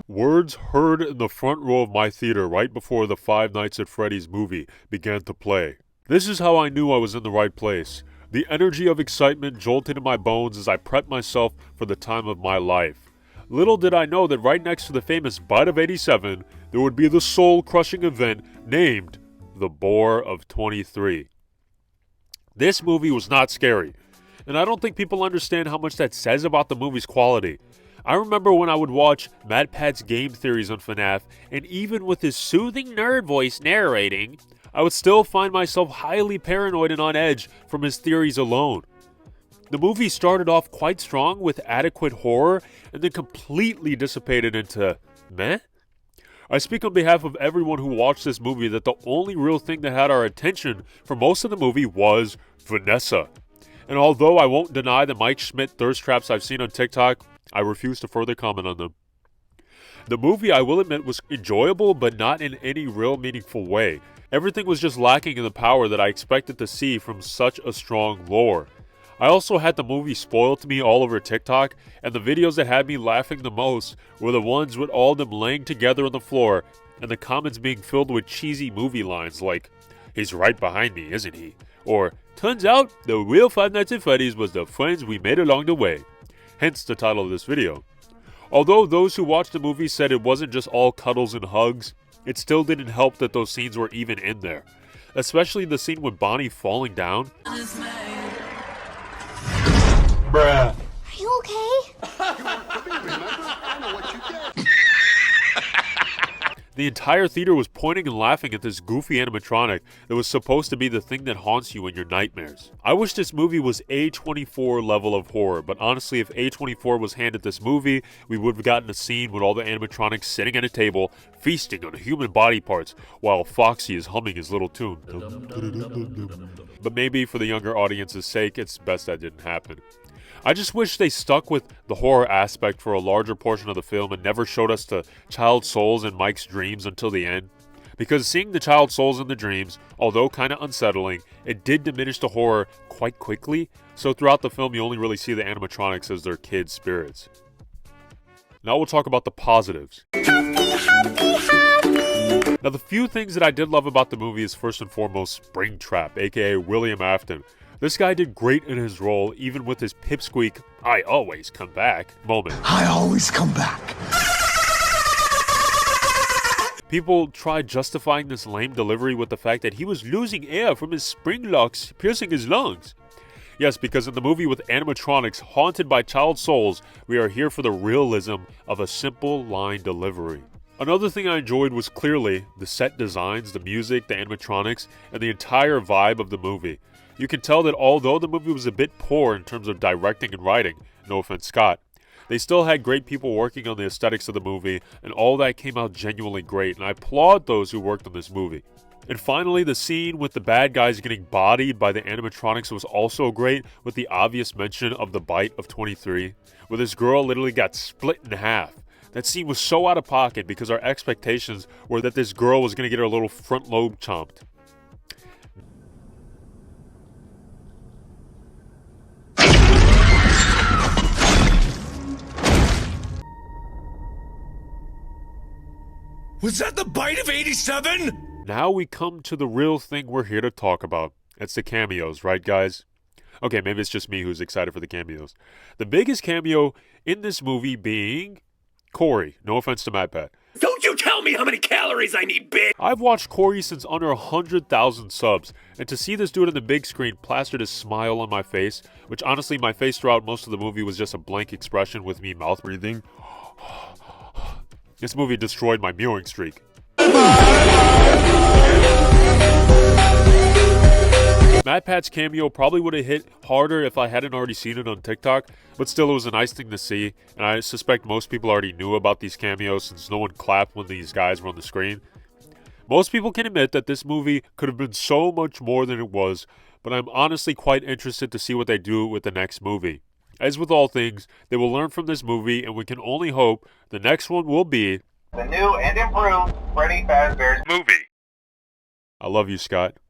Words heard in the front row of my theater right before the Five Nights at Freddy's movie began to play. This is how I knew I was in the right place. The energy of excitement jolted in my bones as I prepped myself for the time of my life. Little did I know that right next to the famous Bite of 87, there would be the soul-crushing event named The Bore of 23. This movie was not scary, and I don't think people understand how much that says about the movie's quality. I remember when I would watch Matt Pat's game theories on FNAF, and even with his soothing nerd voice narrating, I would still find myself highly paranoid and on edge from his theories alone. The movie started off quite strong with adequate horror, and then completely dissipated into meh? I speak on behalf of everyone who watched this movie that the only real thing that had our attention for most of the movie was Vanessa. And although I won't deny the Mike Schmidt thirst traps I've seen on TikTok, I refuse to further comment on them. The movie, I will admit, was enjoyable, but not in any real meaningful way. Everything was just lacking in the power that I expected to see from such a strong lore. I also had the movie spoiled to me all over TikTok, and the videos that had me laughing the most were the ones with all of them laying together on the floor, and the comments being filled with cheesy movie lines like, "He's right behind me, isn't he?" Or, "Turns out, the real Five Nights at Freddy's was the friends we made along the way." Hence the title of this video. Although those who watched the movie said it wasn't just all cuddles and hugs, it still didn't help that those scenes were even in there. Especially the scene with Bonnie falling down. Bruh. Are you okay? The entire theater was pointing and laughing at this goofy animatronic that was supposed to be the thing that haunts you in your nightmares. I wish this movie was A24 level of horror, but honestly, if A24 was handed this movie, we would have gotten a scene with all the animatronics sitting at a table, feasting on human body parts, while Foxy is humming his little tune. But maybe for the younger audience's sake, it's best that didn't happen. I just wish they stuck with the horror aspect for a larger portion of the film and never showed us the child souls in Mike's dreams until the end. Because seeing the child souls in the dreams, although kind of unsettling, it did diminish the horror quite quickly, so throughout the film you only really see the animatronics as their kid spirits. Now we'll talk about the positives. Now the few things that I did love about the movie is first and foremost Springtrap, aka William Afton. This guy did great in his role, even with his pipsqueak, "I always come back" moment. I always come back. People tried justifying this lame delivery with the fact that he was losing air from his spring locks piercing his lungs. Yes, because in the movie with animatronics haunted by child souls, we are here for the realism of a simple line delivery. Another thing I enjoyed was clearly the set designs, the music, the animatronics, and the entire vibe of the movie. You can tell that although the movie was a bit poor in terms of directing and writing, no offense Scott, they still had great people working on the aesthetics of the movie, and all that came out genuinely great, and I applaud those who worked on this movie. And finally, the scene with the bad guys getting bodied by the animatronics was also great, with the obvious mention of the Bite of 23, where this girl literally got split in half. That scene was so out of pocket because our expectations were that this girl was going to get her little front lobe chomped. Was that the Bite of 87? Now we come to the real thing we're here to talk about. It's the cameos, right guys? Okay, maybe it's just me who's excited for the cameos. The biggest cameo in this movie being Corey. No offense to Matt Pat. Don't you tell me how many calories I need, bitch! I've watched Corey since under 100,000 subs, and to see this dude on the big screen plastered a smile on my face, which honestly my face throughout most of the movie was just a blank expression with me mouth breathing. This movie destroyed my mewing streak. Matt Pat's cameo probably would have hit harder if I hadn't already seen it on TikTok, but still it was a nice thing to see, and I suspect most people already knew about these cameos since no one clapped when these guys were on the screen. Most people can admit that this movie could have been so much more than it was, but I'm honestly quite interested to see what they do with the next movie. As with all things, they will learn from this movie, and we can only hope the next one will be the new and improved Freddy Fazbear's movie. I love you, Scott.